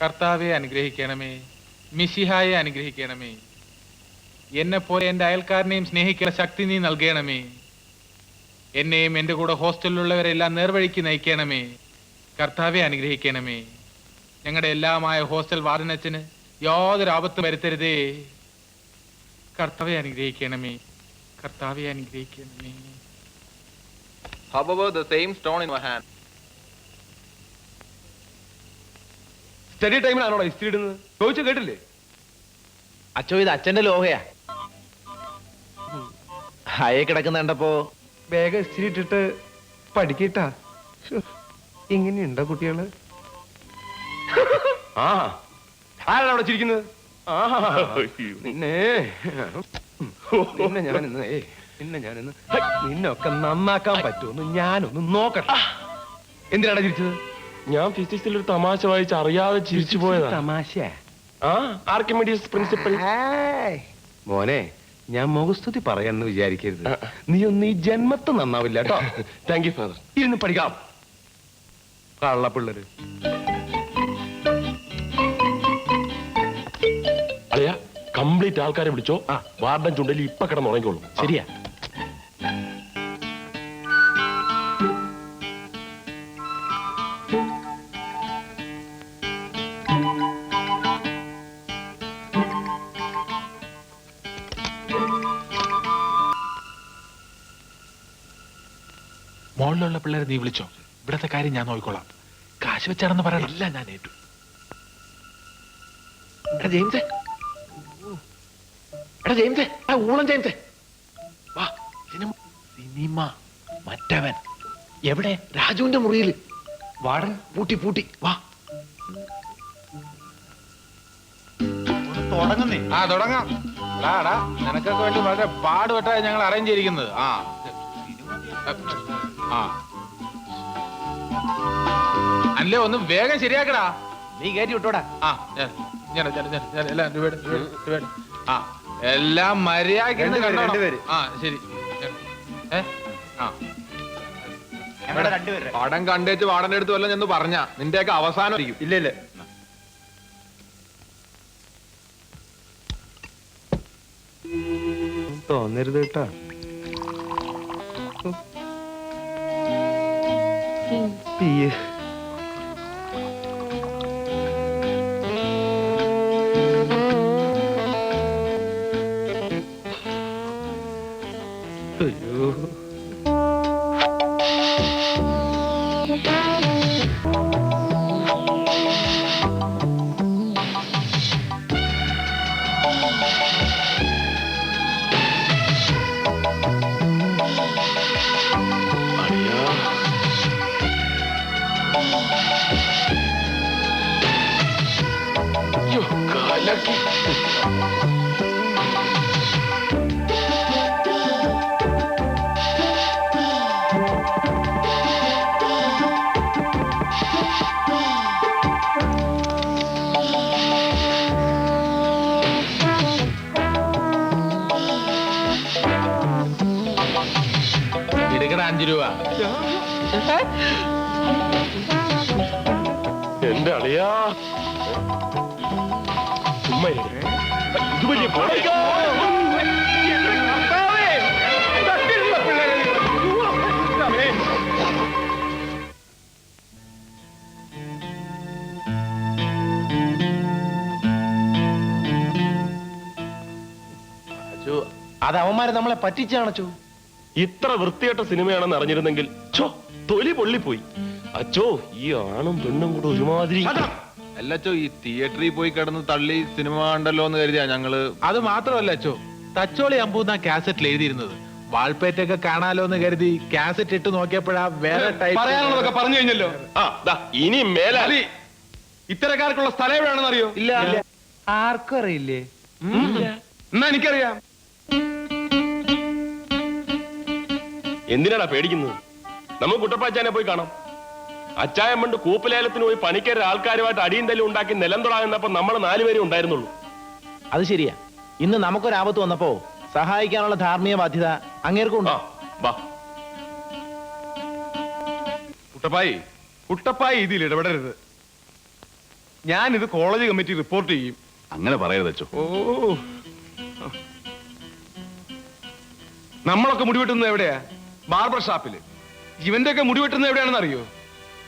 കർത്താവെ അനുഗ്രഹിക്കണമേ, മിശിഹായെ അനുഗ്രഹിക്കണമേ. എന്നെ പോലെ എൻ്റെ അയൽക്കാരനെയും സ്നേഹിക്കുന്ന ശക്തി നീ നൽകണമേ. എന്നെയും എൻ്റെ കൂടെ ഹോസ്റ്റലിലുള്ളവരെല്ലാം നേർവഴിക്ക് നയിക്കണമേ. കർത്താവെ അനുഗ്രഹിക്കണമേ. ഞങ്ങളുടെ എല്ലാമായ ഹോസ്റ്റൽ വാർഡനച്ചന് യാതൊരു ആപത്തും വരുത്തരുതേ. കർത്താവെ അനുഗ്രഹിക്കണമേ, കർത്താവെ അനുഗ്രഹിക്കണമേ. However, the same stone in my hand. Study ടൈമിലാണോ ഇസ്തിരി ഇടുന്നത്? ചോദിച്ചു കേട്ടില്ലേ? അച്ചോ, ഇത് അച്ഛന്റെ ലോഹയാ. ഹയെ കിടക്കുന്ന കണ്ടപ്പോ വേഗം ഇസ്തിരി ഇട്ടിട്ട് പഠിക്കട്ടാ. ഇങ്ങനെയുണ്ടോ കുട്ടികള്? ആ ആരാണ് അവിടെ ചിരിക്കുന്നത്? നിന്നൊക്കെ നന്നാക്കാൻ പറ്റുമെന്ന് ഞാനൊന്ന് നോക്കട്ടെ. എന്തിനാണ് ചിരിച്ചത്? ഞാൻ ഫിസിക്സിൽ ഒരു തമാശ വായിച്ച് അറിയാതെ ചിരിച്ചു പോയതാ. തമാശ? Archimedes principal. മോനെ, ഞാൻ മുഖസ്തുതി പറയാന്ന് വിചാരിക്കരുത്. നീ ഒന്ന് ഈ ജന്മത്ത് നന്നാവില്ല കേട്ടോ. Thank you father. ഇരുന്ന് പഠിക്കാം. കള്ളപ്പിള്ളര്. അളിയ, കംപ്ലീറ്റ് ആൾക്കാരെ വിളിച്ചോ. വാർഡൻ ചുണ്ടലി ഇപ്പൊ കിടന്നുറങ്ങിക്കോളൂ. ശരിയാ. മോളിലുള്ള പിള്ളേരെ നീ വിളിച്ചോ. ഇവിടത്തെ കാര്യം ഞാൻ നോക്കിക്കോളാം. കാശ് വെച്ചാണെന്ന് പറയണം. എല്ലാം ഞാൻ ഏറ്റു. എടാ ജെയിംസേ, എടാ ജെയിംസേ, ഊളം ജെയിംസേ, വാ. സിനിമ മറ്റവൻ എവിടെ? രാജുവിന്റെ മുറിയിൽ. വാടൻ പൂട്ടി. വാ തുടങ്ങുന്നേ. തുടങ്ങാം. നിനക്കൊക്കെ വേണ്ടി വളരെ പാടുപെട്ടായി ഞങ്ങൾ അറേഞ്ച് ചെയ്തിരിക്കുന്നത്. അല്ലേ ഒന്ന് വേഗം ശരിയാക്കടാ. നീ കയറ്റി വിട്ടോടാ. എല്ലാം മര്യാദ. ശരി. പടം കണ്ടേച്ച് വാടന്റെ അടുത്ത് വല്ല എന്ന് പറഞ്ഞ നിന്റെയൊക്കെ അവസാനം ഇല്ല തോന്നരുത് കേട്ടാ. അയ്യോ, എടുക്കട 5 രൂപ. എന്റെ അളിയാ, ചുമ്മാ ഇത് വലിയ അത് അവന്മാരെ നമ്മളെ പറ്റിച്ചാണോ? ഇത്ര വൃത്തികെട്ട സിനിമയാണെന്ന് അറിഞ്ഞിരുന്നെങ്കിൽ തൊലി പൊള്ളിപ്പോയി. അച്ചോ, ഈ ആണും പെണ്ണും കൂടെ ഒരുമാതിരി. അല്ലച്ചോ, ഈ തിയേറ്ററിൽ പോയി കിടന്ന് തള്ളി സിനിമ കണ്ടല്ലോ എന്ന് കരുതിയാ ഞങ്ങള്. അത് മാത്രമല്ല അച്ചോ, തച്ചോളി അമ്പൂന്ന കാസറ്റിൽ എഴുതിയിരുന്നത്. വാൾപ്പേറ്റൊക്കെ കാണാലോ എന്ന് കരുതി കാസറ്റ് ഇട്ട് നോക്കിയപ്പോഴാ വേറെ പറയാനുള്ളതൊക്കെ പറഞ്ഞു കഴിഞ്ഞല്ലോ. ഇനി മേലാലി ഇത്തരക്കാർക്കുള്ള സ്ഥലം എവിടെയാണെന്ന് അറിയോ? ഇല്ല. ആർക്കും അറിയില്ലേ? എന്നാ എനിക്കറിയാം. എന്തിനാടാ പേടിക്കുന്നത്? നമുക്ക് കുട്ടപ്പാച്ചാനെ പോയി കാണാം. അച്ചായം പണ്ട് കൂപ്പലേലത്തിന് പോയി പണിക്കര ആൾക്കാരുമായിട്ട് അടിയും തല്ലും ഉണ്ടാക്കി നിലം തൊടാകുന്നപ്പോ നമ്മൾ 4 പേരെ ഉണ്ടായിരുന്നുള്ളൂ. അത് ശരിയാ. ഇന്ന് നമുക്കൊരാപത്ത് വന്നപ്പോ സഹായിക്കാനുള്ള ധാർമ്മിക ബാധ്യത അങ്ങേർക്കുണ്ടോ? കുട്ടപ്പായി ഇതിൽ ഇടപെടരുത്. ഞാനിത് കോളേജ് കമ്മിറ്റി റിപ്പോർട്ട് ചെയ്യും. അങ്ങനെ പറയരുത് അച്ചോ. ഓ, നമ്മളൊക്കെ മുടിവെട്ടുന്നത് എവിടെയാ? ബാർബർ ഷാപ്പില്. ഇവന്റെ ഒക്കെ മുടിവെട്ടുന്നത് എവിടെയാണെന്ന് അറിയോ?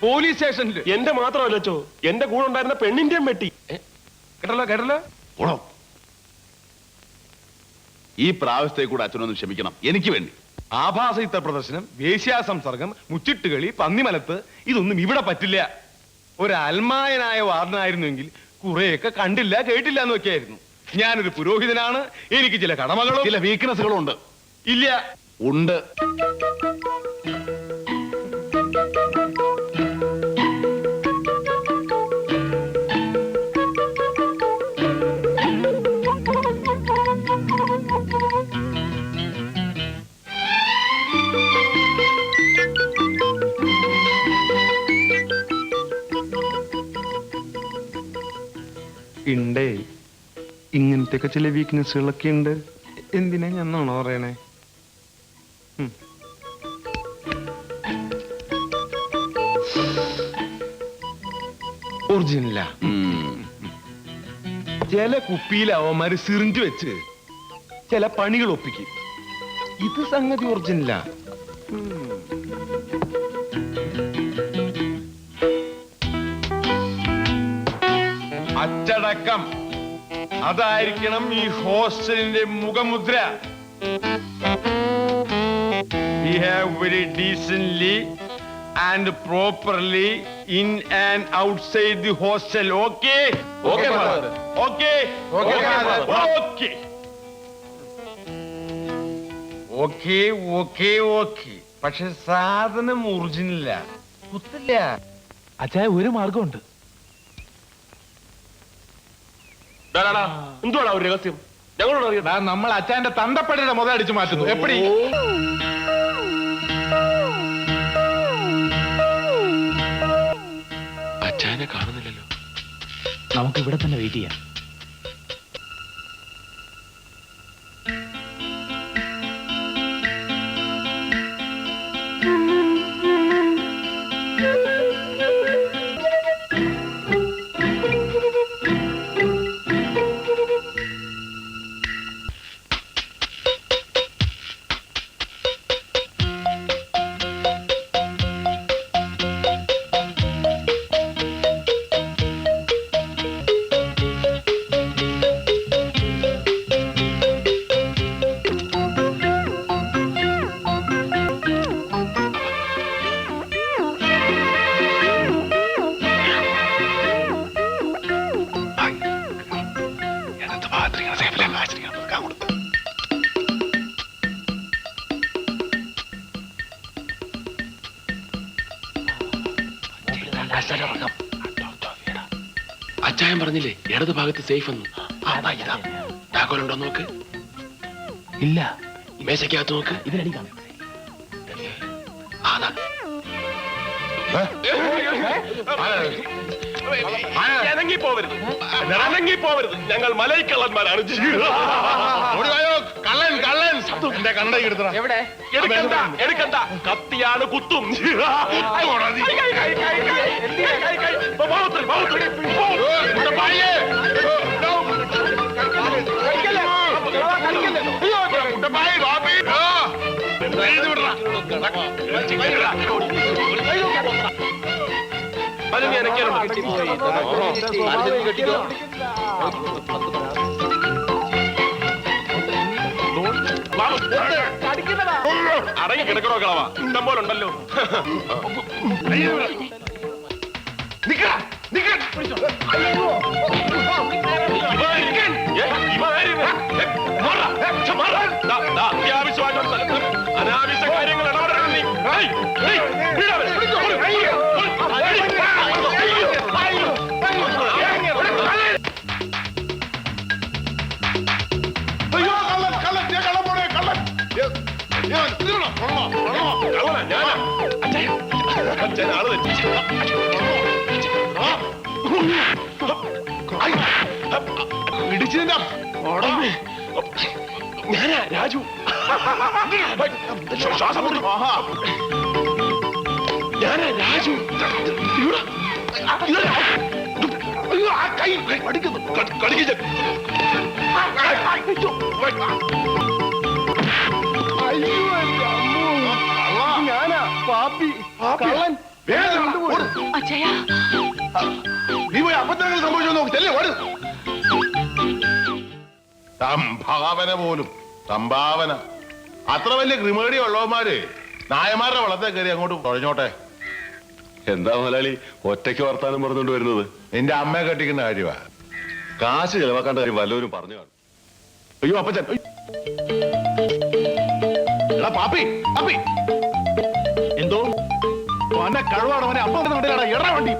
പോലീസ് സ്റ്റേഷനില്. എന്റെ മാത്രമല്ല അച്ചോ, എന്റെ കൂടെ ഉണ്ടായിരുന്ന പെണ്ണിന്റെയും വെട്ടി. കേട്ടല്ലോ. ഓടോ. ഈ പ്രാവശ്യത്തെ കൂടെ അച്ഛനൊന്ന് ക്ഷമിക്കണം, എനിക്ക് വേണ്ടി. ആഭാസ ചിത്ര പ്രദർശനം, വേശ്യാ സംസർഗം, മുച്ചിട്ടുകളി, പന്നിമലത്ത് ഇതൊന്നും ഇവിടെ പറ്റില്ല. ഒരു അൽമായനായ വാർഡനായിരുന്നെങ്കിൽ കുറെയൊക്കെ കണ്ടില്ല കേട്ടില്ല എന്നൊക്കെയായിരുന്നു. ഞാനൊരു പുരോഹിതനാണ്, എനിക്ക് ചില കടമകളും ചില വീക്ക്നെസ്സുകളും ഉണ്ട്. ഇല്ല. ഉണ്ട്. ഉണ്ടേ, ഇങ്ങനത്തെ ചില വീക്ക്നെസ്സുകളൊക്കെ ഉണ്ട്. എന്തിനാ ഞാനാണോ പറയണേ? ഒറിജിനല. ചില കുപ്പിയിൽ അവന്മാര് സിറിഞ്ച് വെച്ച് ചില പണികൾ ഒപ്പിക്കും. ഇത് സംഗതി ഒറിജിനല. അച്ചടക്കം അതായിരിക്കണം ഈ ഹോസ്റ്റലിന്റെ മുഖമുദ്ര. Behave very decently and properly in and outside the hostel. Okay? Okay, father. Okay? Okay, father. Okay. Okay. പക്ഷെ സാധനം ഒറിജിനല്ല, കുത്തില്ല. അച്ചായ ഒരു മാർഗമുണ്ട്. എന്തുവാണ് ഒരു രഹസ്യം? ഞങ്ങളോട് അറിയാം. നമ്മൾ അച്ചായന്റെ തന്തപ്പടിയുടെ മുത അടിച്ചു മാറ്റുന്നു. എപ്പടി? അച്ചായനെ കാണുന്നില്ലല്ലോ. നമുക്ക് ഇവിടെ തന്നെ വെയിറ്റ് ചെയ്യാം. അച്ചായൻ പറഞ്ഞില്ലേ ഇടത് ഭാഗത്ത് സേഫ് എന്ന്. താക്കോലുണ്ടോ നോക്ക്. ഇല്ല. മേശക്കകത്ത് നോക്ക്. ഇതിനടി കാണാം. ഇറങ്ങിപ്പോവരുത്. ഞങ്ങൾ മലയിക്കള്ളന്മാരാണ്. എടുക്കണ്ട. കത്തിയാണ് കുത്തും. അടങ്ങി കിടക്കണോ കളവാ? ഇഷ്ടം പോലെ ഉണ്ടല്ലോ. അത്യാവശ്യമായിട്ടുള്ള സ്ഥലത്ത് അനാവശ്യ കാര്യങ്ങൾ ഇടപെടണം നീ. ഞാനാ രാജു. ശ്വാസം മുറി. ഞാനാ രാജു. ഞാനാ പാപ്പി കള്ളൻ. അച്ഛയാ നീ പോയി അപ്പത്തങ്ങൾ സംഭവിച്ചു നോക്കി ചെല്ലേ ഓട്. സംഭാവന പോലും സംഭാവന. അത്ര വലിയ ക്രിമേടി ഉള്ളവന്മാര് നായമാരുടെ വളത്തെ കയറി അങ്ങോട്ട് തുഴഞ്ഞോട്ടെ. എന്താ മുതലാളി ഒറ്റയ്ക്ക് വർത്താനം പറഞ്ഞുകൊണ്ട് വരുന്നത്? നിന്റെ അമ്മയെ കെട്ടിക്കുന്ന കാര്യമാ. കാശ് ചെലവാക്കേണ്ട കാര്യം വല്ലവരും പറഞ്ഞു കാണും. അയ്യോ അപ്പച്ചൻ, എടാ പാപ്പി പാപ്പി, എന്തോ അവന്റെ കഴിവാടവനെ അപ്പം എടാ വണ്ടി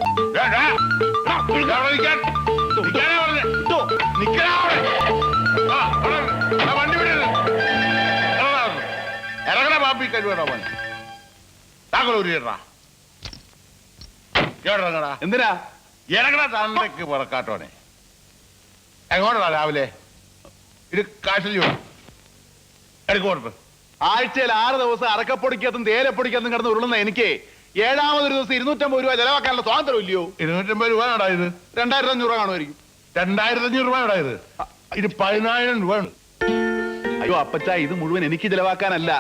വണ്ടി ഇറങ്ങണ പാപ്പി കഴിവാടവൻ താങ്കളൂരിടാ. ഇറങ്ങടാ. എന്തിനാ? ഇറങ്ങണ തണ്ടയ്ക്ക് പുറക്കാട്ടോനെ. എങ്ങോട്ടാ രാവിലെ ഇത് കാശിൽ എടുക്കോട്ട്. ആഴ്ചയിൽ 6 ദിവസം അറക്കപ്പൊടിക്കത്തും തേയിലപ്പൊടിക്കത്തും കിടന്ന് ഉരുളുന്ന എനിക്ക് 7ാമതൊരു ദിവസം 250 രൂപ ചെലവാക്കാനുള്ള സ്വാതന്ത്ര്യം ഇല്ലയോ? 250 രൂപ ഇത് 2500 രൂപ കാണുമായിരിക്കും. 2500 രൂപ ഇത് 10000 രൂപ. അയ്യോ അപ്പച്ച, ഇത് മുഴുവൻ എനിക്ക് ചെലവാക്കാനല്ല.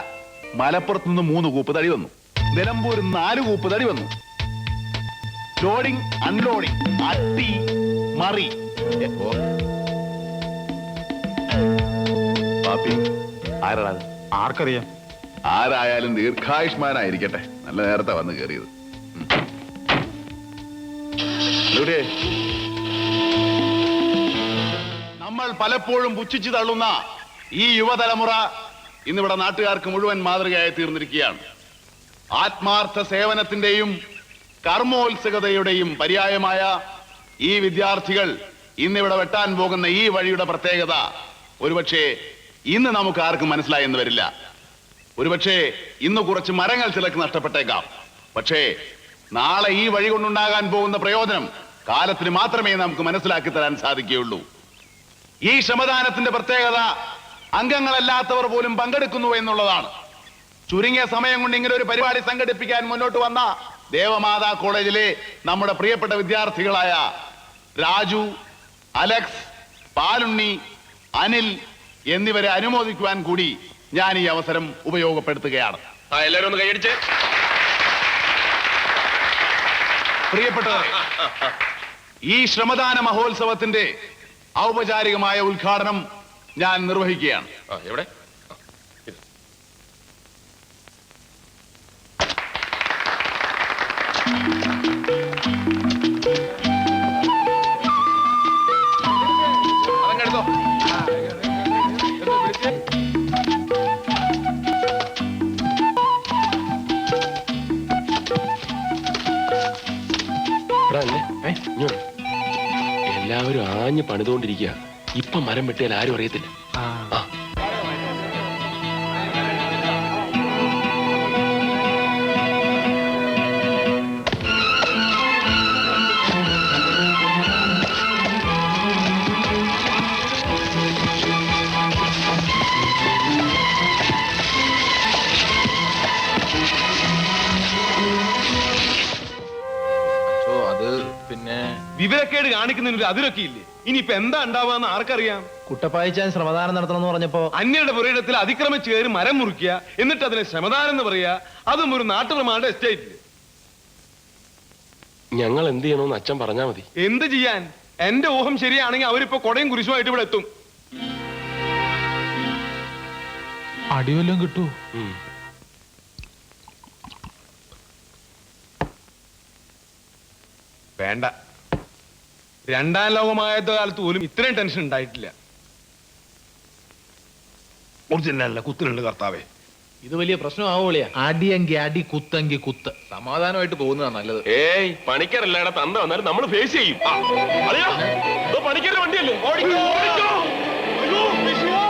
മലപ്പുറത്ത് നിന്ന് 3 കൂപ്പ് തടി വന്നു, നിലമ്പൂർ 4 കൂപ്പ് തടി വന്നു. ലോഡിംഗ് അൺലോഡിംഗ് അട്ടി മറി. പാപ്പി ആരാ? ആർക്കറിയാം? ആരായാലും ദീർഘായുഷ്മാനായിരിക്കട്ടെ. നല്ല നേരത്തെ വന്ന് കയറിയത്. നമ്മൾ പലപ്പോഴും പുച്ഛിച്ചു തള്ളുന്ന ഈ യുവതലമുറ ഇന്നിവിടെ നാട്ടുകാർക്ക് മുഴുവൻ മാതൃകയായി തീർന്നിരിക്കുകയാണ്. ആത്മാർത്ഥ സേവനത്തിന്റെയും കർമ്മോത്സുകതയുടെയും പര്യായമായ ഈ വിദ്യാർത്ഥികൾ ഇന്നിവിടെ വെട്ടാൻ പോകുന്ന ഈ വഴിയുടെ പ്രത്യേകത ഒരുപക്ഷെ ഇന്ന് നമുക്ക് ആർക്കും മനസ്സിലായെന്ന് വരില്ല. ഒരുപക്ഷെ ഇന്ന് കുറച്ച് മരങ്ങൾ ചിലക്ക് നഷ്ടപ്പെട്ടേക്കാം. പക്ഷേ നാളെ ഈ വഴി കൊണ്ടുണ്ടാകാൻ പോകുന്ന പ്രയോജനം കാലത്തിന് മാത്രമേ നമുക്ക് മനസ്സിലാക്കി തരാൻ സാധിക്കുകയുള്ളൂ. ഈ ശ്രമദാനത്തിന്റെ പ്രത്യേകത അംഗങ്ങളല്ലാത്തവർ പോലും പങ്കെടുക്കുന്നു എന്നുള്ളതാണ്. ചുരുങ്ങിയ സമയം കൊണ്ട് ഇങ്ങനെ ഒരു പരിപാടി സംഘടിപ്പിക്കാൻ മുന്നോട്ട് വന്ന ദേവമാതാ കോളേജിലെ നമ്മുടെ പ്രിയപ്പെട്ട വിദ്യാർത്ഥികളായ രാജു, അലക്സ്, പാലുണ്ണി, അനിൽ എന്നിവരെ അനുമോദിക്കുവാൻ കൂടി ഞാൻ ഈ അവസരം ഉപയോഗപ്പെടുത്തുകയാണ്. എല്ലാവരും ഒന്ന് കൈയടിച്ച്. പ്രിയപ്പെട്ടവരെ, ഈ ശ്രമദാന മഹോത്സവത്തിന്റെ ഔപചാരികമായ ഉദ്ഘാടനം ഞാൻ നിർവഹിക്കുകയാണ്. എവിടെ? അതങ്ങെടുത്തോ. എല്ലാവരും ആഞ്ഞ് പണിതുകൊണ്ടിരിക്കുക. ഇപ്പൊ മരം വെട്ടിയാൽ ആരും അറിയത്തില്ല. ആ അത് പിന്നെ വിവരക്കേട് കാണിക്കുന്നതിന് അതിലൊക്കെ ഇല്ലേ? ഇനിയിപ്പോ എന്താ ഉണ്ടാവാന്ന് ആർക്കറിയാം? കുട്ടപ്പായിച്ചാൻ ശ്രമദാനം നടത്തണമെന്ന് പറഞ്ഞപ്പോ അന്യരുടെ പുരയിടത്തിൽ അതിക്രമിച്ച് കയറി മരം മുറിക്കുക, എന്നിട്ട് അതിനെ ശ്രമദാനം എന്ന് പറയുക, അതും ഒരു നാട്ടുപ്രമാണയുടെ എസ്റ്റേറ്റില്. ഞങ്ങൾ എന്ത് ചെയ്യണമെന്ന് അച്ഛൻ പറഞ്ഞാ മതി. എന്ത് ചെയ്യാൻ? എന്റെ ഊഹം ശരിയാണെങ്കിൽ അവരിപ്പോ കൊടയും കുരിശുമായിട്ട് ഇവിടെ എത്തും. അടിവല്ലം കിട്ടൂ. വേണ്ട, 2ാം ലോകമായത് കാലത്ത് പോലും ഇത്രയും ടെൻഷൻ ഉണ്ടായിട്ടില്ല. ഒറിജിനല്ല കുത്തിനുണ്ട് കർത്താവേ. ഇത് വലിയ പ്രശ്നമാവോളിയാ. അടിയെങ്കി അടി, കുത്തെങ്കി കുത്ത്. സമാധാനമായിട്ട് പോകുന്നതാ നല്ലത്. ഏയ് പണിക്കരല്ലേടാ തന്ത വന്നാലും നമ്മൾ ഫേസ് ചെയ്യും. അറിയാ പണിക്കരുടെ വണ്ടിയല്ലേ? ഓടിക്കോ, ഓടിക്കോ. അയ്യോ, വിഷയം.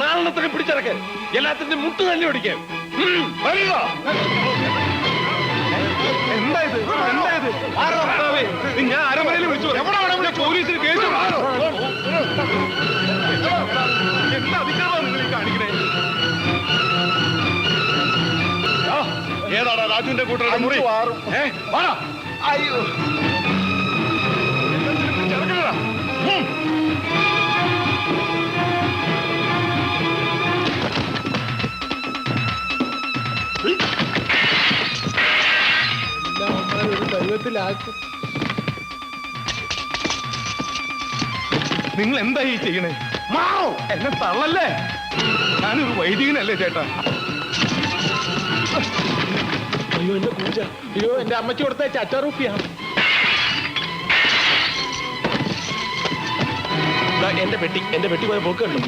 നാലെണ്ണത്തിന് പിടിച്ചിറക്കാൻ, എല്ലാത്തിന്റെ മുട്ട് തന്നെ ഓടിക്കാൻ. എന്തായത്? എന്തായത്? ഞാൻ അരമനയിൽ വിളിച്ചു. പോലീസിന് കേസ് എന്താ അതിക്രമം നിങ്ങൾ ഈ കാണിക്കണേ? ഏതാടാ രാജുവിന്റെ കൂട്ടരുടെ മുറി? വാടാ. അയ്യോ, ചെറുക്കനടാ. നിങ്ങൾ എന്താ ഈ ചെയ്യണേ? എന്നെ തള്ളല്ലേ, ഞാനൊരു വൈദികനല്ലേ ചേട്ടാ. അയ്യോ എന്റെ പൂജ, അയ്യോ എന്റെ അമ്മച്ചി കൊടുത്ത ചച്ചാറുപ്പിയാ. എന്റെ പെട്ടി പോയ പോക്ക് കണ്ടു.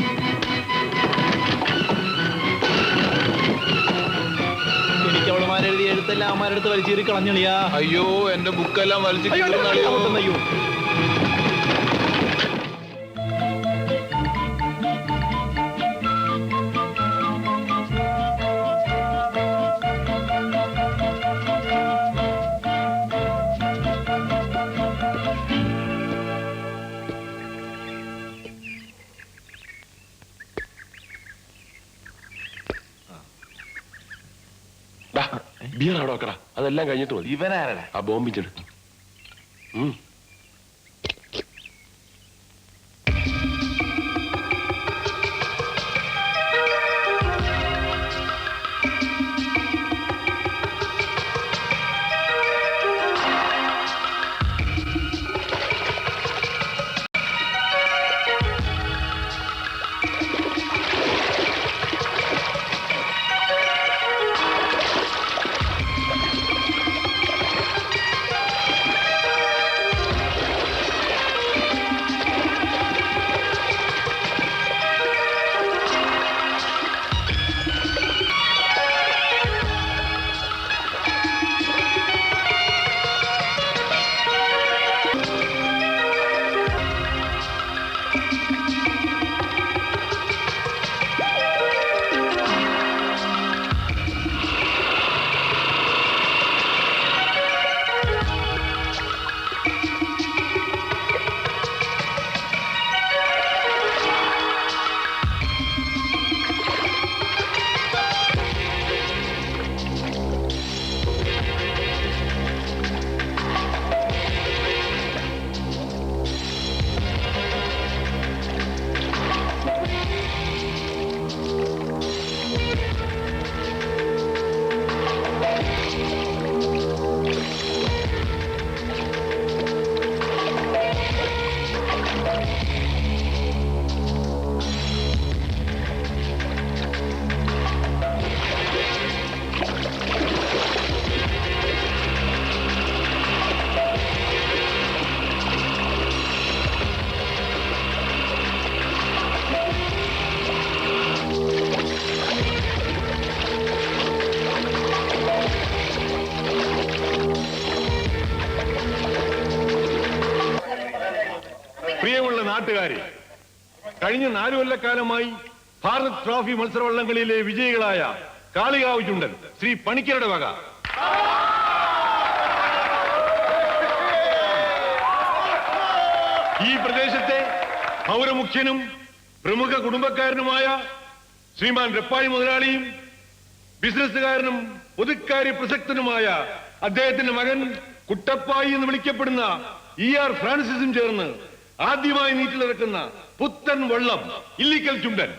എനിക്ക് അവളുമാരെഴുതിയ എഴുത്തെല്ലാം അമ്മമാരെടുത്ത് വലിച്ചേറി കളഞ്ഞളിയാ. അയ്യോ എന്റെ ബുക്കെല്ലാം വലിച്ചു. അയ്യോ ബിയർ അവിടെ വെക്കടാ, അതെല്ലാം കഴിഞ്ഞിട്ട് മതി. ഇവനാരടാ? ആ ബോംബിച്ചെടു. പ്രിയമുള്ള നാട്ടുകാരെ, കഴിഞ്ഞ 4 കൊല്ലക്കാലമായി ഭാരത് ട്രോഫി മത്സരവള്ളംകളിയിലെ വിജയികളായ കാളികാവ് ചുണ്ടൻ ശ്രീ പണിക്കരുടെ വക ഈ പ്രദേശത്തെ പൗരമുഖ്യനും പ്രമുഖ കുടുംബക്കാരനുമായ ശ്രീമാൻ രപ്പാഴി മുതലാളിയും ബിസിനസ്സുകാരനും പൊതുക്കാര്യ പ്രസക്തനുമായ അദ്ദേഹത്തിന്റെ മകൻ കുട്ടപ്പായി എന്ന് വിളിക്കപ്പെടുന്ന ER ഫ്രാൻസിസും ചേർന്ന് ആദ്യമായി നീറ്റിലിറക്കുന്ന പുത്തൻ വള്ളം ഇല്ലിക്കൽ ചുണ്ടൻ.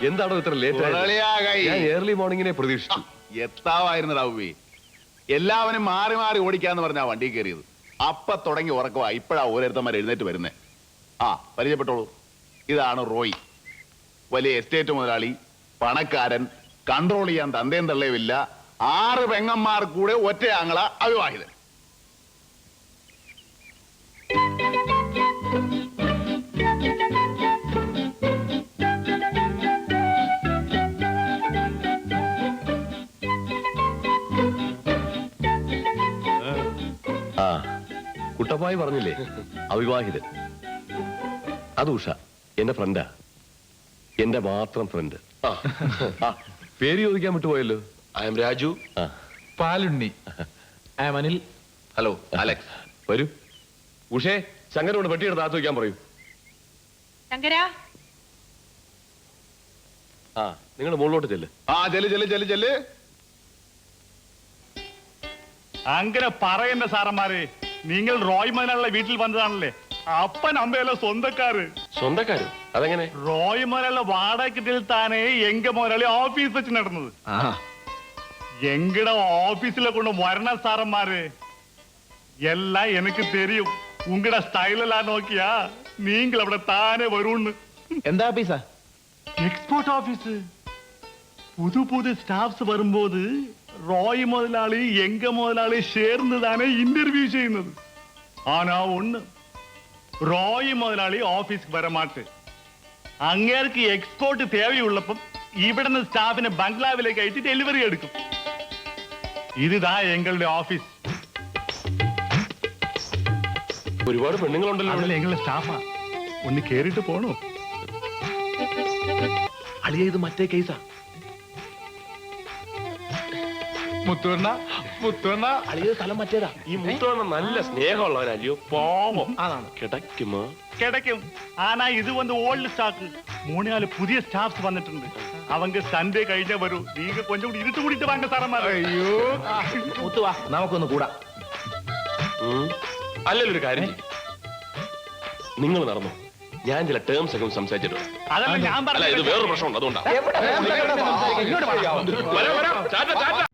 എന്താണോ ഇത്ര ലേറ്റ് മുതലാളിയാകായി. ഞാൻ ഏർലി മോർണിംഗിനെ പ്രതീക്ഷിച്ചു. എത്താവായിരുന്നു രാവുവേ. എല്ലാവരും മാറി മാറി ഓടിക്കാന്ന് പറഞ്ഞാ വണ്ടി കയറിയത്. അപ്പ തുടങ്ങി ഉറക്കവാ. ഇപ്പഴാ ഓരോരുത്തന്മാർ എഴുന്നേറ്റ് വരുന്നേ. ആ പരിചയപ്പെട്ടോളൂ, ഇതാണ് റോയ്. വലിയ എസ്റ്റേറ്റ് മുതലാളി, പണക്കാരൻ, കൺട്രോൾ ചെയ്യാൻ തന്തയും തള്ളയുമില്ല. 6 പെങ്ങന്മാർ കൂടെ ഒറ്റ ആങ്ങള, അവിവാഹിതൻ. ആ കുട്ടപ്പായി പറഞ്ഞില്ലേ അവിവാഹിതൻ. അത് ഉഷ എന്റെ ഫ്രണ്ടാ, എന്റെ മാത്രം ഫ്രണ്ട്. പേര് ചോദിക്കാൻ വിട്ടുപോയല്ലോ. I am Raju. Palunni. Anil. Hello Alex. വരൂ. ഉഷേ ശങ്കരോട് പെട്ടിയെടുത്ത് താത്തു വയ്ക്കാൻ പറയൂ. ശങ്കരാ, ആ നിങ്ങൾ മുകളിലോട്ട് ചെല്ല്. ആ ചെല്ല് ചെല്ല് ചെല്ല് ചെല്ല്. അങ്ങനെ പറയണ്ട സാറന്മാരെ, നിങ്ങൾ റോയ് മുതലുള്ള വീട്ടിൽ വന്നതാണല്ലേ. അപ്പൻ അമ്മയല്ല സ്വന്തക്കാര്. സ്വന്തക്കാരും അതെങ്ങനെ? റോയ് മുതലുള്ള വാടകയ്ക്കിട്ടിൽ താനേ എങ്ക മുതലാളി ഓഫീസ് വെച്ച് നടന്നത്. എങ്കട ഓഫീസിലെ കൊണ്ട് വരണ സാറന്മാര് എല്ലാം എനിക്ക് തെരിയും. ഉങ്കട സ്റ്റൈലെല്ലാം നോക്കിയാ നിങ്ങൾ അവിടെ താനെ വരൂന്ന്. എന്താ ഓഫീസാ? Export office. പുതു പുതു സ്റ്റാഫ്സ് വരുമ്പോത് റോയ് മുതലാളി എങ്ക മുതലാളി ചേർന്നതാണ് ഇന്റർവ്യൂ ചെയ്യുന്നത്. ആനാ ഒന്ന് റോയ് മുതലാളി ഓഫീസ് വരമാട്ട്. അങ്ങേർക്ക് എക്സ്പോർട്ട് തേവയുള്ളപ്പം ഇവിടുന്ന് സ്റ്റാഫിനെ ബംഗ്ലാവിലേക്ക് അയച്ച് ഡെലിവറി എടുക്കും. ഇതാ എങ്ങളുടെ ഓഫീസ്. ഒരുപാട് പെണ്ണുങ്ങളുണ്ടല്ലോ. അതല്ല എങ്ങളുടെ സ്റ്റാഫാ. ഒന്ന് കേറിട്ട് പോണോ? അളിയ ഇത് മറ്റേ കേസാ. മുത്തുവണ്ണ മുത്തുവണ്ണ. അളിയത് സ്ഥലം മറ്റേതാ. ഈ മുത്തോണ നല്ല സ്നേഹമുള്ളവനല്ലയോ. പാവം. അതാണ്. കിടക്കുമോ? കിടക്കും. ആനാ ഇത് വന്ന് ഓൾഡ് സ്റ്റോക്ക്. 3-4 പുതിയ സ്റ്റാഫ്സ് വന്നിട്ടുണ്ട്. அவங்க സൺഡേ കഴിഞ്ഞ വരൂ. നീங்க கொஞ்சம் കൂടി ഇരുട്ട് കൂടിയിട്ട് വാങ്ങ സാറന്മാരെ. അയ്യോ, മുത്തുവാ, നമുക്കൊന്ന് കൂടാ. അല്ലല്ലോ ഒരു കാര്യം, നിങ്ങൾ നടന്നു. ഞാൻ ചില ടേംസ് ഒക്കെ സംസാരിച്ചിട്ടുണ്ട്. അതല്ല ഞാൻ അല്ല ഇത് പറഞ്ഞു. വേറൊരു പ്രശ്നമുണ്ട്, അതുകൊണ്ടാ. വരാം, വരാം. ടാറ്റ, ടാറ്റ.